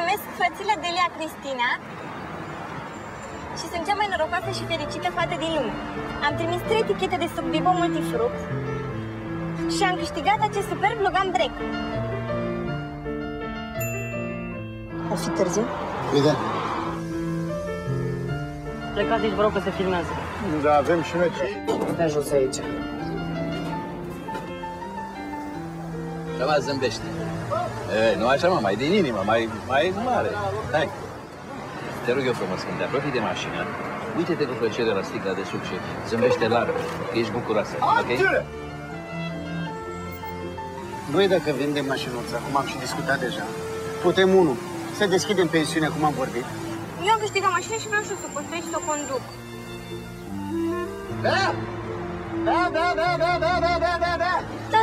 numesc Frățilă Delia Cristina și sunt cea mai norocoasă și fericită fată din lume. Am trimis 3 etichete de suc Bibo Multifruct și am câștigat acest superb Logan Break. O fi târziu? Bine. Plecați aici, vă rog, că se filmează. Da, avem și noi. Stai jos aici. Ceva zâmbește. Nu așa, mă, mai din inimă, mai mare. Hai. Te rog eu frumos, când te apropii de mașină, uite-te cu plăcere la sticla de suc și zâmbește larg, că ești bucuroasă, ok? Noi dacă vindem mașinuța, cum am și discutat deja, putem, unu, să deschidem pensiunea, cum am vorbit. Eu am câștigat mașină și vreau și să o păstrez și să o conduc. Da, Da,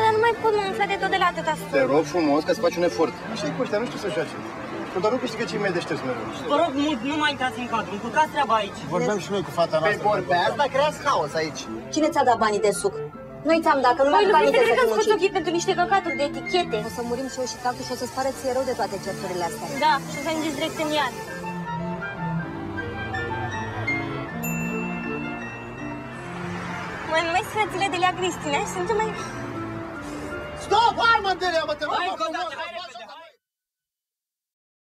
dar nu mai pot, mă umfla de tot de la atâta suc. te rog frumos ca să faci un efort. Așa e cu ăștia, nu știu să joace. Că doar nu câștigă cei mai deștepți mereu. Vă rog mult, nu mai intrați în cadru, încurcați treaba aici. Vorbeam și noi cu fata noastră. Pe vorbeați, dar creați haos aici. Cine ți-a dat banii de suc? Noi ți-am dat, că nu mai Voi am banii de nu să că muncim. scoți ochii pentru niște căcaturi de etichete. O să murim și eu și tatu și o să-ți pare ție rău de toate certurile astea. Da, și o să ajungeți direct în iad. Mă numesc Frățilă Delia Cristina și sunt cea mai... Stop! Hai, mă, Delia, mă, te rog!